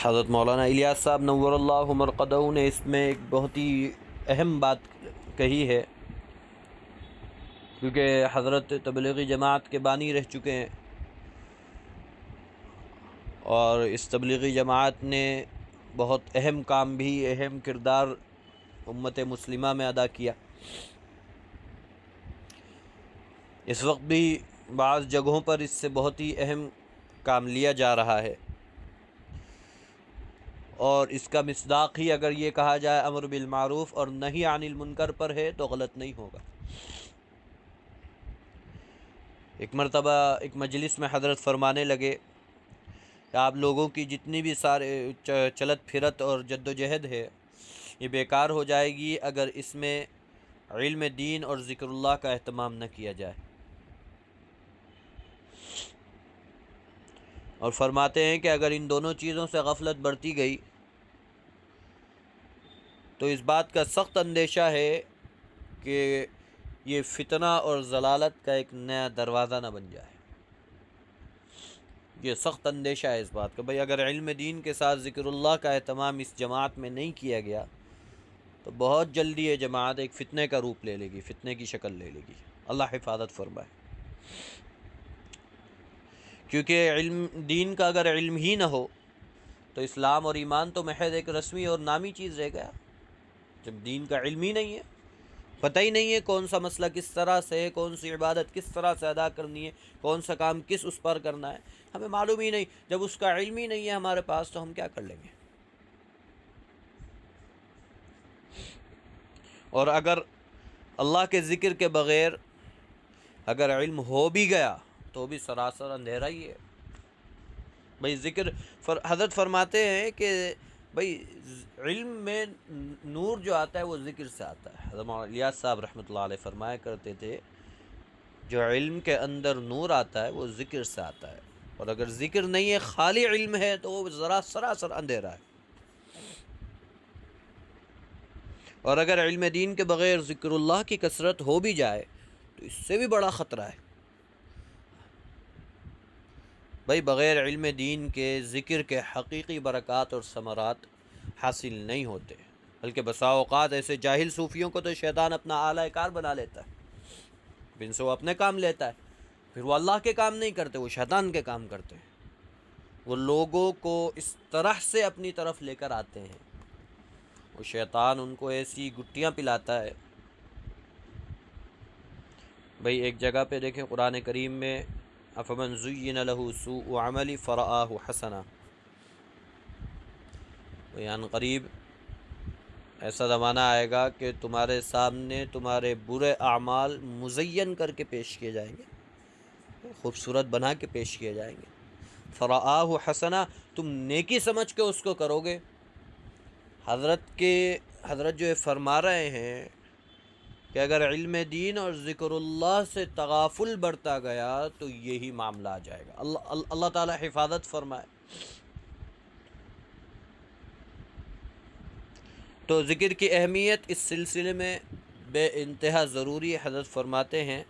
حضرت مولانا الیاس صاحب نور اللہ مرقدہ نے اس میں ایک بہت ہی اہم بات کہی ہے، کیونکہ حضرت تبلیغی جماعت کے بانی رہ چکے ہیں، اور اس تبلیغی جماعت نے بہت اہم کام بھی، اہم کردار امت مسلمہ میں ادا کیا۔ اس وقت بھی بعض جگہوں پر اس سے بہت ہی اہم کام لیا جا رہا ہے، اور اس کا مصداق ہی اگر یہ کہا جائے امر بالمعروف اور نہی عن المنکر پر ہے تو غلط نہیں ہوگا۔ ایک مرتبہ ایک مجلس میں حضرت فرمانے لگے کہ آپ لوگوں کی جتنی بھی سارے چلت پھرت اور جد و جہد ہے، یہ بیکار ہو جائے گی اگر اس میں علم دین اور ذکر اللہ کا اہتمام نہ کیا جائے۔ اور فرماتے ہیں کہ اگر ان دونوں چیزوں سے غفلت برتی گئی تو اس بات کا سخت اندیشہ ہے کہ یہ فتنہ اور ضلالت کا ایک نیا دروازہ نہ بن جائے۔ یہ سخت اندیشہ ہے اس بات کا، بھئی اگر علم دین کے ساتھ ذکر اللہ کا اہتمام اس جماعت میں نہیں کیا گیا تو بہت جلدی یہ جماعت ایک فتنے کا روپ لے لے گی، فتنے کی شکل لے لے گی۔ اللہ حفاظت فرمائے، کیونکہ علم دین کا اگر علم ہی نہ ہو تو اسلام اور ایمان تو محض ایک رسمی اور نامی چیز رہ گیا۔ جب دین کا علم ہی نہیں ہے، پتہ ہی نہیں ہے کون سا مسئلہ کس طرح سے ہے، کون سی عبادت کس طرح سے ادا کرنی ہے، کون سا کام کس اس پر کرنا ہے، ہمیں معلوم ہی نہیں، جب اس کا علم ہی نہیں ہے ہمارے پاس تو ہم کیا کر لیں گے؟ اور اگر اللہ کے ذکر کے بغیر اگر علم ہو بھی گیا تو بھی سراسر اندھیرا ہی ہے۔ بھئی ذکر حضرت فرماتے ہیں کہ بھئی علم میں نور جو آتا ہے وہ ذکر سے آتا ہے۔ حضرت مولانا الیاس صاحب رحمۃ اللہ علیہ فرمایا کرتے تھے جو علم کے اندر نور آتا ہے وہ ذکر سے آتا ہے، اور اگر ذکر نہیں ہے، خالی علم ہے تو وہ ذرا سراسر اندھیرا ہے۔ اور اگر علم دین کے بغیر ذکر اللہ کی کثرت ہو بھی جائے تو اس سے بھی بڑا خطرہ ہے۔ بھئی بغیر علم دین کے ذکر کے حقیقی برکات اور ثمرات حاصل نہیں ہوتے، بلکہ بسا اوقات ایسے جاہل صوفیوں کو تو شیطان اپنا اعلی کار بنا لیتا ہے، ان سے وہ اپنے کام لیتا ہے، پھر وہ اللہ کے کام نہیں کرتے، وہ شیطان کے کام کرتے ہیں۔ وہ لوگوں کو اس طرح سے اپنی طرف لے کر آتے ہیں، وہ شیطان ان کو ایسی گٹیاں پلاتا ہے۔ بھئی ایک جگہ پہ دیکھیں قرآن کریم میں افمن زین لہ سوء عمل فرآہ حسنا، یعنی قریب ایسا زمانہ آئے گا کہ تمہارے سامنے تمہارے برے اعمال مزین کر کے پیش کیے جائیں گے، خوبصورت بنا کے پیش کیے جائیں گے۔ فرآہ حسنا، تم نیکی سمجھ کے اس کو کرو گے۔ حضرت جو فرما رہے ہیں کہ اگر علم دین اور ذکر اللہ سے تغافل بڑھتا گیا تو یہی معاملہ آ جائے گا۔ اللہ تعالی حفاظت فرمائے۔ تو ذکر کی اہمیت اس سلسلے میں بے انتہا ضروری ہے۔ حضرت فرماتے ہیں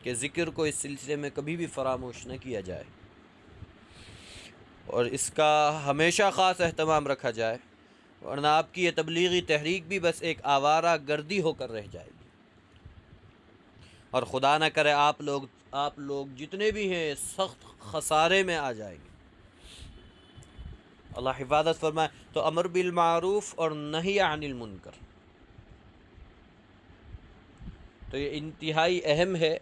کہ ذکر کو اس سلسلے میں کبھی بھی فراموش نہ کیا جائے، اور اس کا ہمیشہ خاص اہتمام رکھا جائے، ورنہ آپ کی یہ تبلیغی تحریک بھی بس ایک آوارہ گردی ہو کر رہ جائے گی، اور خدا نہ کرے آپ لوگ جتنے بھی ہیں سخت خسارے میں آ جائیں گے۔ اللہ حفاظت فرمائے۔ تو امر بالمعروف اور نہی عن المنکر تو یہ انتہائی اہم ہے۔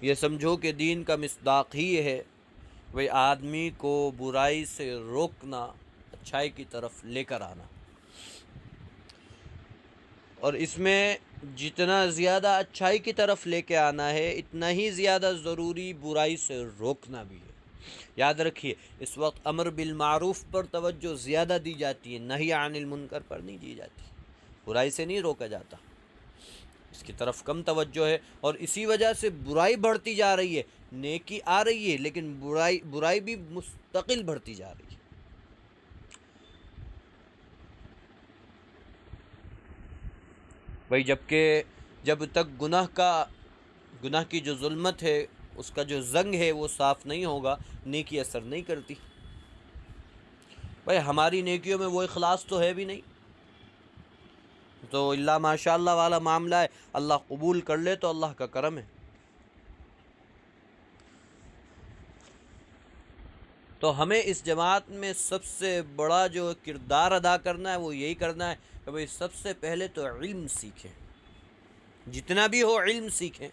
یہ سمجھو کہ دین کا مصداق ہی یہ ہے، وہ آدمی کو برائی سے روکنا، اچھائی کی طرف لے کر آنا، اور اس میں جتنا زیادہ اچھائی کی طرف لے کے آنا ہے اتنا ہی زیادہ ضروری برائی سے روکنا بھی ہے۔ یاد رکھیے اس وقت امر بالمعروف پر توجہ زیادہ دی جاتی ہے، نہی عن المنکر پر نہیں دی جاتی، برائی سے نہیں روکا جاتا، اس کی طرف کم توجہ ہے، اور اسی وجہ سے برائی بڑھتی جا رہی ہے، نیکی آ رہی ہے لیکن برائی بھی مستقل بڑھتی جا رہی ہے۔ بھئی جب تک گناہ کی جو ظلمت ہے، اس کا جو زنگ ہے وہ صاف نہیں ہوگا، نیکی اثر نہیں کرتی۔ بھائی ہماری نیکیوں میں وہ اخلاص تو ہے بھی نہیں، تو اللہ ماشاء اللہ والا معاملہ ہے، اللہ قبول کر لے تو اللہ کا کرم ہے۔ تو ہمیں اس جماعت میں سب سے بڑا جو کردار ادا کرنا ہے وہ یہی کرنا ہے کہ بھائی سب سے پہلے تو علم سیکھیں، جتنا بھی ہو علم سیکھیں،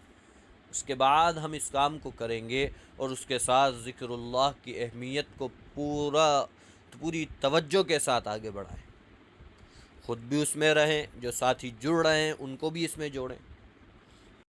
اس کے بعد ہم اس کام کو کریں گے، اور اس کے ساتھ ذکر اللہ کی اہمیت کو پوری توجہ کے ساتھ آگے بڑھائیں، خود بھی اس میں رہیں، جو ساتھی جڑ رہے ہیں ان کو بھی اس میں جوڑیں۔